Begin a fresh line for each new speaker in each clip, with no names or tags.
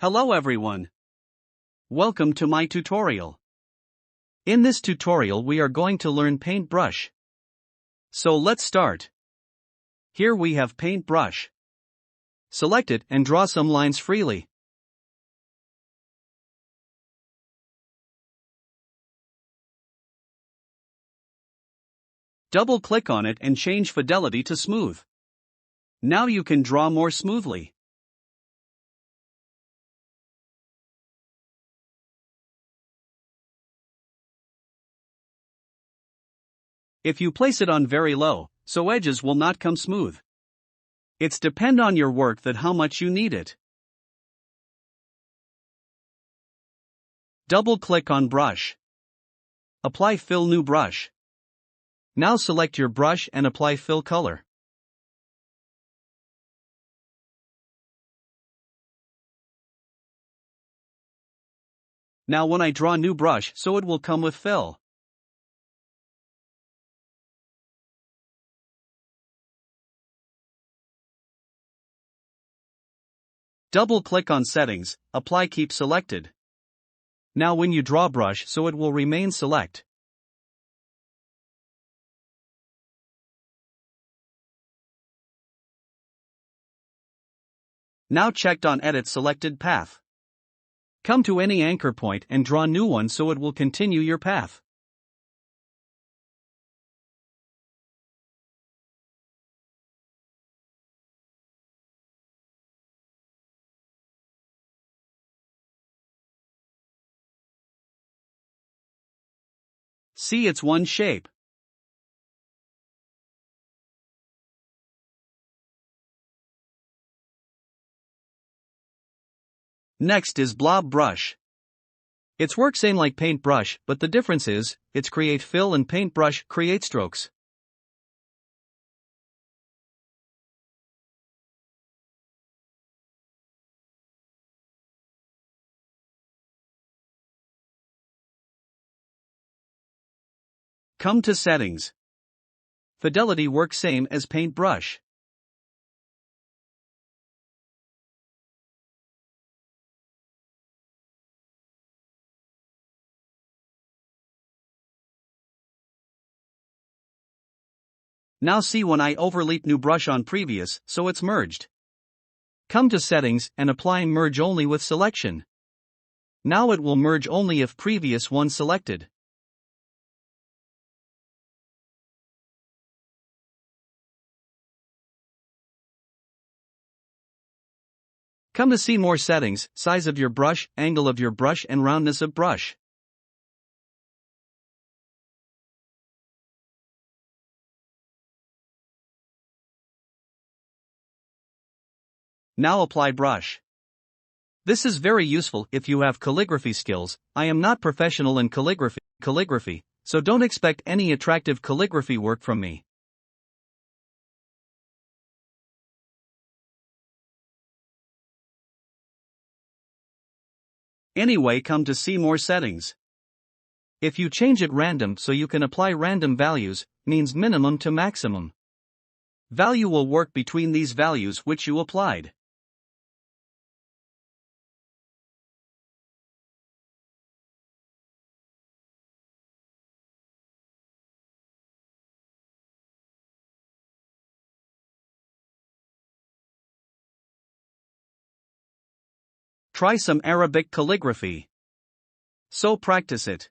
Hello everyone. Welcome to my tutorial. In this tutorial we are going to learn Paintbrush. So let's start. Here we have Paintbrush. Select it and draw some lines freely. Double-click on it and change Fidelity to Smooth. Now you can draw more smoothly. If you place it on very low, so edges will not come smooth. It's depend on your work that how much you need it. Double-click on Brush. Apply Fill New Brush. Now select your brush and apply Fill Color. Now when I draw new brush so it will come with fill. Double-click on Settings, Apply Keep Selected. Now when you draw brush so it will remain select. Now checked on Edit Selected Path. Come to any anchor point and draw new one so it will continue your path. See, it's one shape. Next is Blob Brush. Its work same like Paintbrush, but the difference is, it's create fill and Paintbrush create strokes. Come to Settings. Fidelity works same as Paintbrush. Now see when I overlap new brush on previous, so it's merged. Come to Settings and apply Merge Only with selection. Now it will merge only if previous one selected. Come to see more settings, size of your brush, angle of your brush and roundness of brush. Now apply brush. This is very useful if you have calligraphy skills. I am not professional in calligraphy, so don't expect any attractive calligraphy work from me. Anyway, come to see more settings. If you change it random so you can apply random values, means minimum to maximum. Value will work between these values which you applied. Try some Arabic calligraphy. So practice it.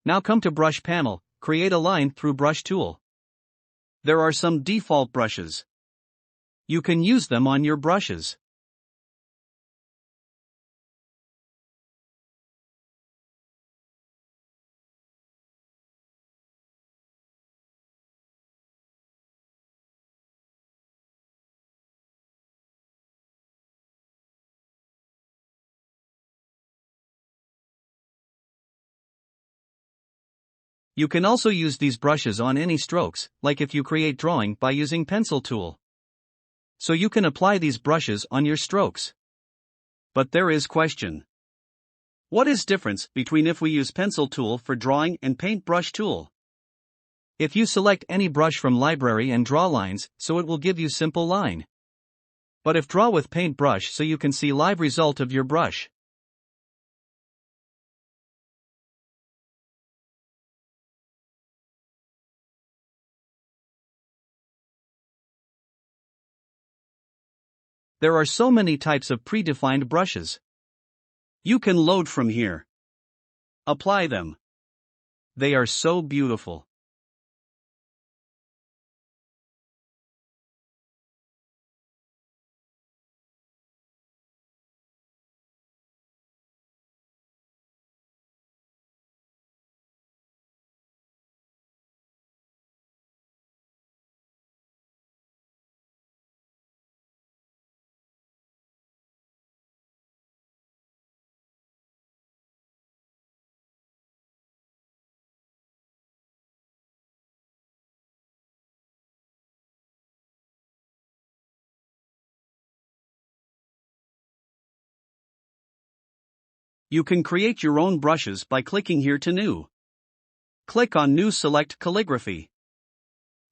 Now come to Brush panel, create a line through Brush tool. There are some default brushes. You can use them on your brushes. You can also use these brushes on any strokes, like if you create drawing by using pencil tool. So you can apply these brushes on your strokes. But there is question. What is difference between if we use pencil tool for drawing and paintbrush tool? If you select any brush from library and draw lines, so it will give you simple line. But if draw with paintbrush, so you can see live result of your brush. There are so many types of predefined brushes. You can load from here. Apply them. They are so beautiful. You can create your own brushes by clicking here to New. Click on New, select Calligraphy.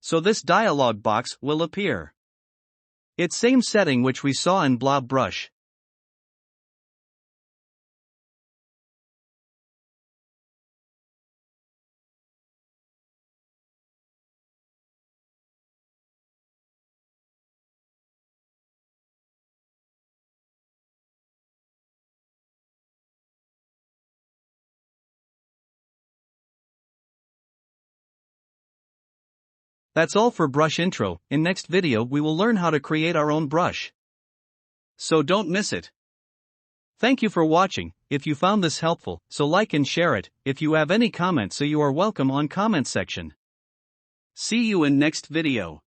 So this dialog box will appear. It's same setting which we saw in Blob Brush. That's all for brush intro. In next video we will learn how to create our own brush. So don't miss it. Thank you for watching. If you found this helpful, so like and share it. If you have any comments, so you are welcome on comment section. See you in next video.